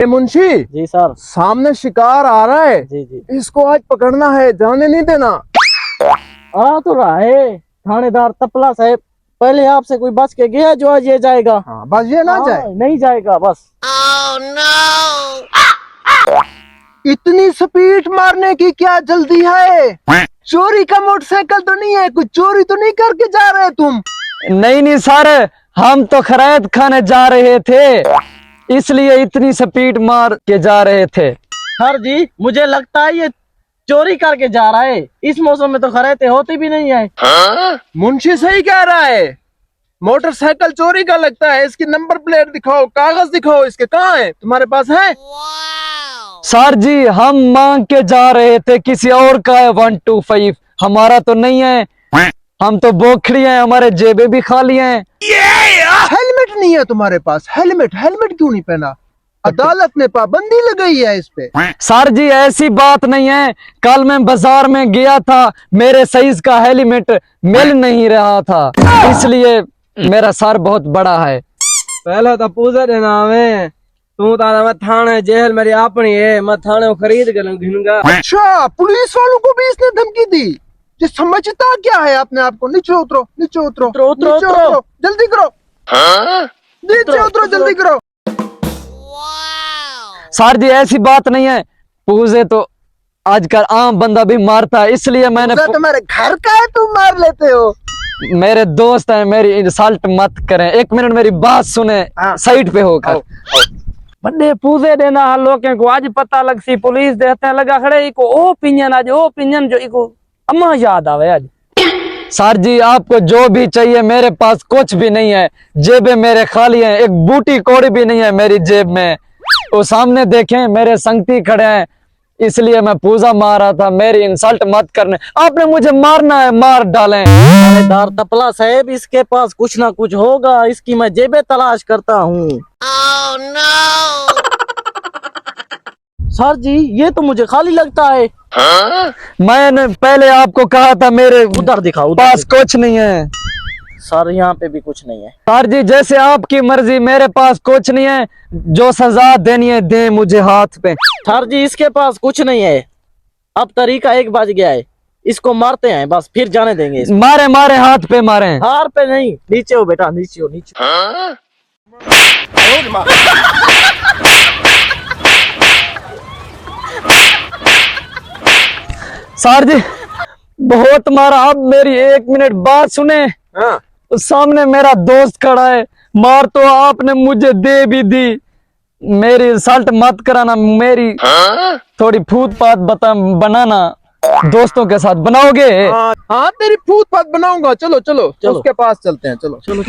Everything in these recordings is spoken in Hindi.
मुंशी जी सर। सामने शिकार आ रहा है। जी जी। इसको आज पकड़ना है, जाने नहीं देना। आ तो रहा है थानेदार तपला साहब, पहले आपसे कोई बच के गया जो आज ये जाएगा? हाँ, बस ये ना जाए। नहीं जाएगा बस। इतनी स्पीड मारने की क्या जल्दी है? चोरी का मोटरसाइकिल तो नहीं है? कुछ चोरी तो नहीं करके जा रहे तुम? नहीं सर, हम तो खैरत खाने जा रहे थे, इसलिए इतनी स्पीड मार के जा रहे थे। सर जी मुझे लगता है ये चोरी करके जा रहा है, इस मौसम में तो खैरते होती भी नहीं है। मुंशी सही कह रहा है, मोटरसाइकिल चोरी का लगता है। इसकी नंबर प्लेट दिखाओ, कागज दिखाओ, इसके कहाँ है? तुम्हारे पास है? सर जी हम मांग के जा रहे थे, किसी और का है 125, हमारा तो नहीं है। हम तो बोखड़ी हैं, हमारे जेबे भी खाली हैं। हेलमेट नहीं है तुम्हारे पास? हेलमेट क्यों नहीं पहना? अदालत ने पाबंदी लगाई है इस पे। सर जी ऐसी बात नहीं है, कल मैं बाजार में गया था, मेरे साइज का हेलमेट मिल नहीं रहा था, इसलिए मेरा सर बहुत बड़ा है। पहले तो पूछे देना हमें, तू तारा मैं थाने जेल मेरी अपनी है, मैं थाने खरीद के घिनूंगा। अच्छा, पुलिस वालों को भी इसने धमकी दी? ये समझता क्या है अपने आप को? नीचे उतरो, नीचे उतरो, उतरो, नीचे उतरो, जल्दी करो। नीचे उतरो, जल्दी करो। सर जी ऐसी बात नहीं है, पूजे तो आजकल आम बंदा भी मारता है, इसलिए मैंने तुम्हारे घर का है, तुम मार लेते हो? मेरे दोस्त हैं, मेरी इंसल्ट मत करें, एक मिनट मेरी बात सुने साइड पे होकर। बड़े पूछे देना हर लोग को आज पता लग सी, पुलिस देते हैं लगा खड़े इको ओपिनियन, आज ओपिनियन जो इको अम्मा याद आवे आज। सर जी आपको जो भी चाहिए, मेरे पास कुछ भी नहीं है, जेबें मेरे खाली हैं, एक बूटी कौड़ी भी नहीं है मेरी जेब में। वो सामने देखें मेरे संगती खड़े हैं, इसलिए मैं पूजा मार रहा था, मेरी इंसल्ट मत करने। आपने मुझे मारना है, मार डालें। थानेदार तपला साहब इसके पास कुछ ना कुछ होगा, इसकी मैं जेबें तलाश करता हूँ। सर जी ये तो मुझे खाली लगता है। मैंने पहले आपको कहा था मेरे उधर दिखाओ, पास कुछ नहीं है। सर यहाँ पे भी कुछ नहीं है। सर जी जैसे आपकी मर्जी, मेरे पास कुछ नहीं है, जो सजा देनी है दे मुझे हाथ पे। सर जी इसके पास कुछ नहीं है, अब तरीका 1 बज गया है, इसको मारते हैं बस, फिर जाने देंगे इसको। मारे मारे हाथ पे मारे। हार पे नहीं, नीचे हो बेटा, नीचे हो, नीचे। सर जी बहुत मारा, अब मेरी 1 मिनट बात सुने। सामने मेरा दोस्त खड़ा है, मार तो आपने मुझे दे भी दी, मेरी इंसल्ट मत कराना, मेरी थोड़ी फूट पात बनाना दोस्तों के साथ बनाओगे? हाँ तेरी फूट पात बनाऊंगा। चलो चलो चलो उसके पास चलते हैं, चलो चलो।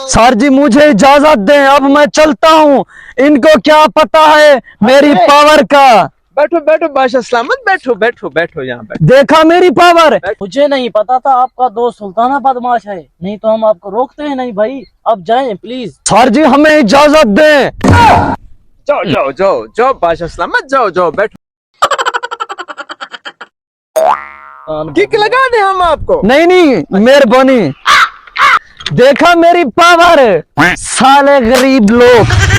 सर जी मुझे इजाजत दें, अब मैं चलता हूँ, इनको क्या पता है मेरी पावर का। बैठो बैठो बादशाह सलामत, बैठो बैठो बैठो, यहाँ बैठो। देखा मेरी पावर? मुझे नहीं पता था आपका दोस्त सुल्ताना बदमाश है, नहीं तो हम आपको रोकते हैं नहीं भाई, अब जाएं प्लीज। सर जी हमें इजाजत दें। जाओ जाओ जाओ जाओ बादशाह सलामत, जाओ जाओ बैठो। किक लगा दे हम आपको? नहीं मेहरबानी। देखा मेरी पावर, साले गरीब लोग।